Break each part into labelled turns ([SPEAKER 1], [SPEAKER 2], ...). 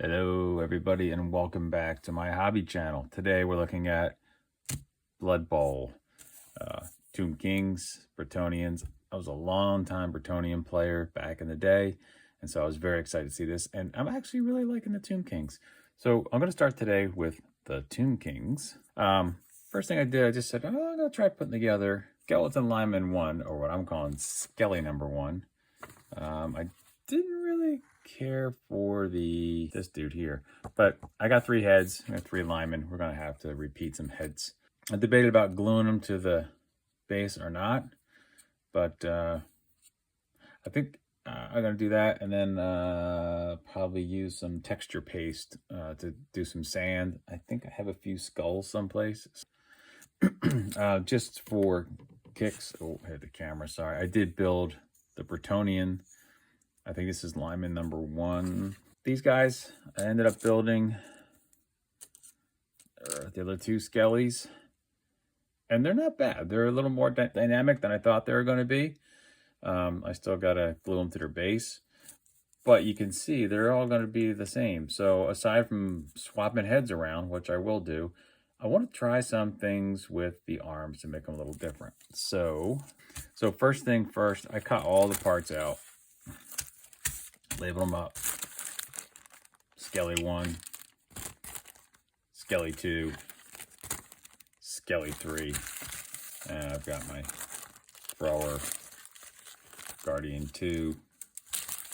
[SPEAKER 1] Hello everybody and welcome back to my hobby channel. Today we're looking at Blood Bowl, Tomb Kings, Bretonnians. I was a long time Bretonnian player back in the day, and so I was very excited to see this, and I'm actually really liking the Tomb Kings. So I'm going to start today with the Tomb Kings. First thing I did, I just said, I'm going to try putting together Skeleton Lineman 1, or what I'm calling Skelly number 1. I didn't really care for this dude here, but I got 3 heads. I got 3 linemen. We're gonna have to repeat some heads. I debated about gluing them to the base or not, but I think I'm gonna do that, and then probably use some texture paste to do some sand. I think I have a few skulls someplace. Just for kicks. Oh, I hit the camera, sorry. I did build the Bretonnian. I think this is lineman number 1. These guys, I ended up building the other 2 skellies, and they're not bad. They're a little more dynamic than I thought they were going to be. I still got to glue them to their base, but you can see they're all going to be the same. So aside from swapping heads around, which I will do, I want to try some things with the arms to make them a little different. So first thing first, I cut all the parts out. Label them up. Skelly 1, Skelly 2, Skelly 3, and I've got my thrower, Guardian 2,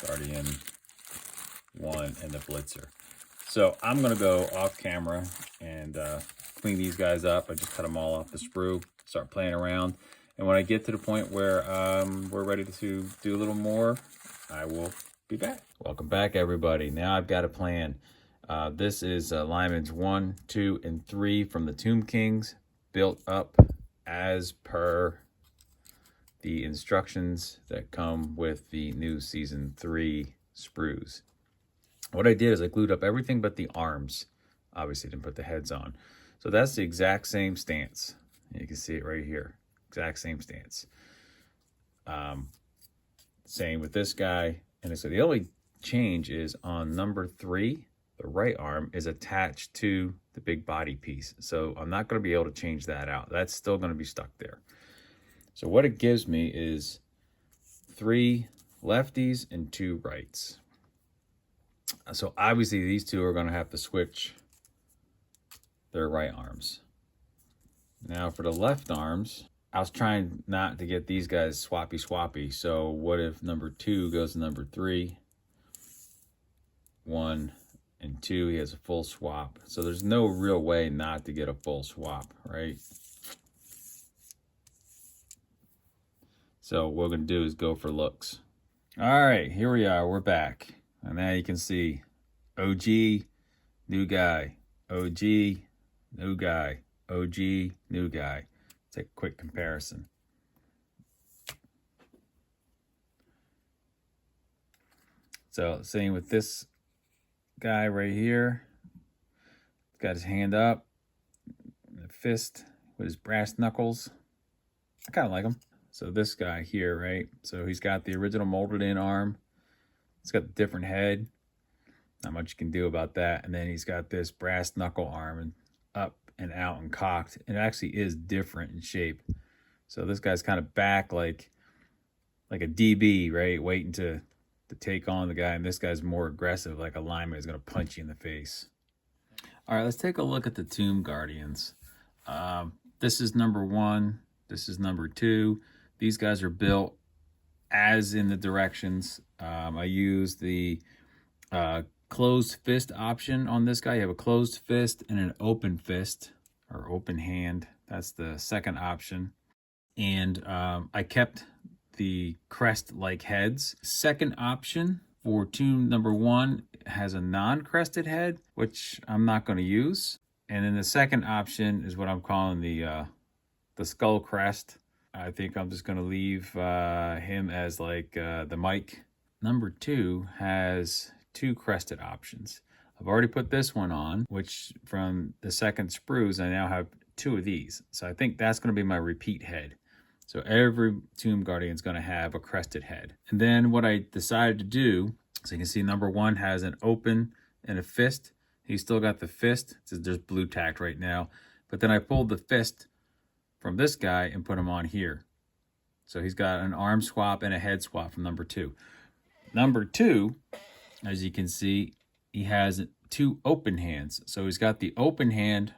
[SPEAKER 1] Guardian 1, and the Blitzer. So I'm going to go off camera and clean these guys up. I just cut them all off the sprue, start playing around. And when I get to the point where we're ready to do a little more, I will be back. Welcome back, everybody. Now I've got a plan. This is linemen 1, 2, and 3 from the Tomb Kings, built up as per the instructions that come with the new season 3 sprues. What I did is I glued up everything but the arms. Obviously didn't put the heads on. So that's the exact same stance. You can see it right here. Exact same stance. Same with this guy. And so the only change is on number 3, the right arm is attached to the big body piece. So I'm not going to be able to change that out. That's still going to be stuck there. So what it gives me is 3 lefties and 2 rights. So obviously these 2 are going to have to switch their right arms. Now for the left arms, I was trying not to get these guys swappy. So what if number 2 goes to number 3? 1 and 2, he has a full swap. So there's no real way not to get a full swap, right? So what we're going to do is go for looks. All right, here we are. We're back. And now you can see OG, new guy, OG, new guy, OG, new guy. Take a quick comparison. So same with this guy right here. He's got his hand up, a fist with his brass knuckles. I kind of like him. So this guy here, right? So he's got the original molded in arm. He's got the different head. Not much you can do about that. And then he's got this brass knuckle arm and up and out and cocked. It actually is different in shape. So this guy's kind of back like a DB, right? Waiting to take on the guy. And this guy's more aggressive, like a lineman is going to punch you in the face. All right, let's take a look at the Tomb Guardians. This is number 1. This is number 2. These guys are built as in the directions. I use the closed fist option on this guy. You have a closed fist and an open fist or open hand. That's the second option. And I kept the crest-like heads. Second option for tomb number 1 has a non-crested head, which I'm not going to use. And then the second option is what I'm calling the skull crest. I think I'm just going to leave him as like the Mike. Number 2 has 2 crested options. I've already put this one on, which from the second sprues, I now have 2 of these. So I think that's going to be my repeat head. So every Tomb Guardian is going to have a crested head. And then what I decided to do, so you can see number 1 has an open and a fist. He's still got the fist. There's blue tacked right now. But then I pulled the fist from this guy and put him on here. So he's got an arm swap and a head swap from number 2. Number 2, as you can see, he has 2 open hands. So he's got the open hand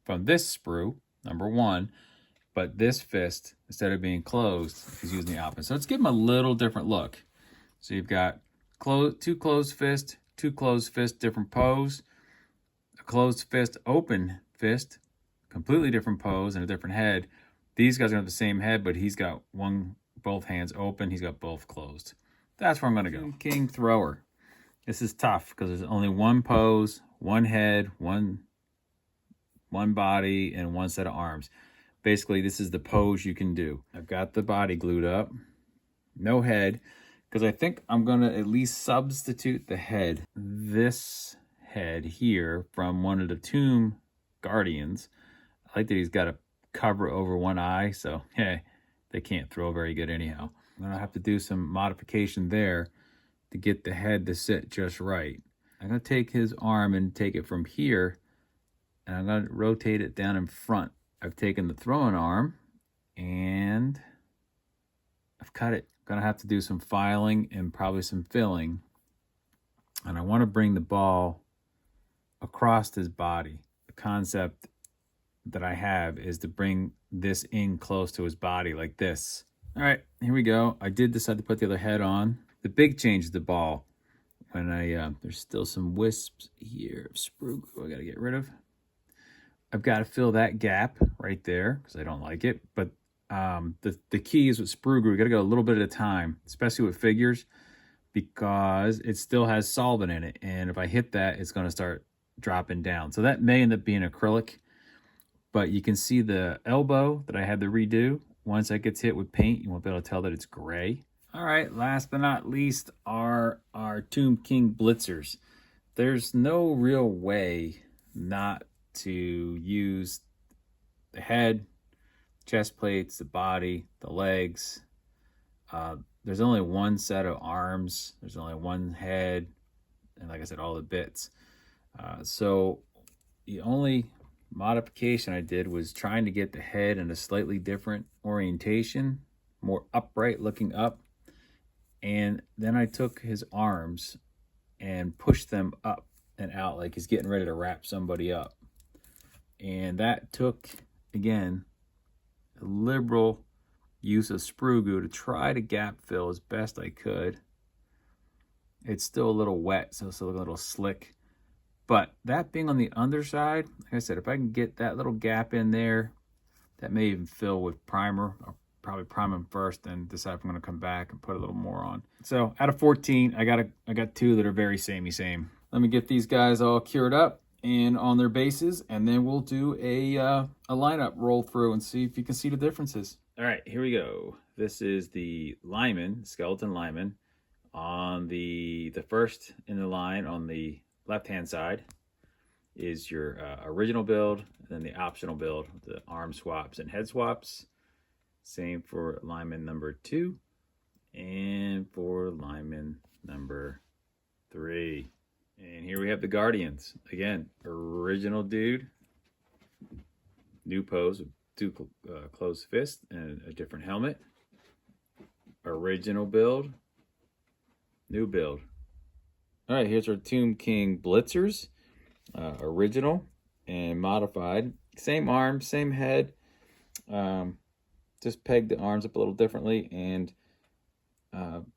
[SPEAKER 1] from this sprue, number 1, but this fist, instead of being closed, he's using the opposite. So let's give him a little different look. So you've got 2 closed fist, 2 closed fist, different pose. A closed fist, open fist, completely different pose and a different head. These guys are have the same head, but he's got both hands open. He's got both closed. That's where I'm going to go. King thrower. This is tough because there's only one pose, one head, one body, and one set of arms. Basically, this is the pose you can do. I've got the body glued up. No head, because I think I'm going to at least substitute the head. This head here from one of the Tomb Guardians. I like that he's got a cover over one eye, so hey, they can't throw very good anyhow. I'm going to have to do some modification there to get the head to sit just right. I'm going to take his arm and take it from here, and I'm going to rotate it down in front. I've taken the throwing arm, and I've cut it. I'm going to have to do some filing and probably some filling, and I want to bring the ball across his body. The concept that I have is to bring this in close to his body like this. All right, here we go. I did decide to put the other head on. The big change is the ball. When there's still some wisps here of sprue-goo I gotta get rid of. I've got to fill that gap right there because I don't like it. But the key is with sprue-goo, you gotta go a little bit at a time, especially with figures, because it still has solvent in it. And if I hit that, it's gonna start dropping down. So that may end up being acrylic, but you can see the elbow that I had to redo. Once that gets hit with paint, you won't be able to tell that it's gray. All right, last but not least are our Tomb King blitzers. There's no real way not to use the head, chest plates, the body, the legs. There's only one set of arms. There's only one head, and like I said, all the bits. So the only modification I did was trying to get the head in a slightly different orientation, more upright, looking up. And then I took his arms and pushed them up and out like he's getting ready to wrap somebody up. And that took, again, a liberal use of sprue-goo to try to gap fill as best I could. It's still a little wet, so it's a little slick. But that being on the underside, like I said, if I can get that little gap in there, that may even fill with primer. I'll probably prime them first and decide if I'm going to come back and put a little more on. So out of 14, I got 2 that are very same. Let me get these guys all cured up and on their bases, and then we'll do a lineup roll through and see if you can see the differences. All right, here we go. This is the lineman, skeleton lineman. On the first in the line on the left-hand side is your original build, and then the optional build, the arm swaps and head swaps. Same for lineman number 2 and for lineman number 3. And here we have the Guardians. Again, original dude, new pose with 2 closed fists and a different helmet. Original build, new build. All right, here's our Tomb King blitzers. Original and modified. Same arm, same head. Just pegged the arms up a little differently and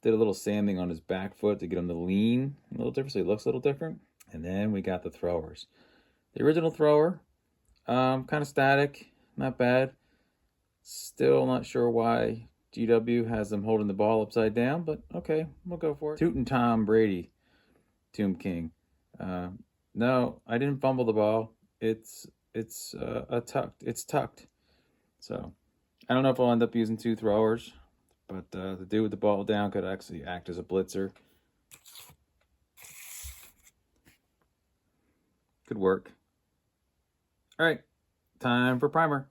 [SPEAKER 1] did a little sanding on his back foot to get him to lean a little different so he looks a little different. And then we got the throwers. The original thrower, kind of static, not bad. Still not sure why GW has them holding the ball upside down, but okay, we'll go for it. Tootin' Tom Brady, Tomb King. No, I didn't fumble the ball. It's tucked. So I don't know if I'll end up using 2 throwers, but the dude with the ball down could actually act as a blitzer. Could work. All right, time for primer.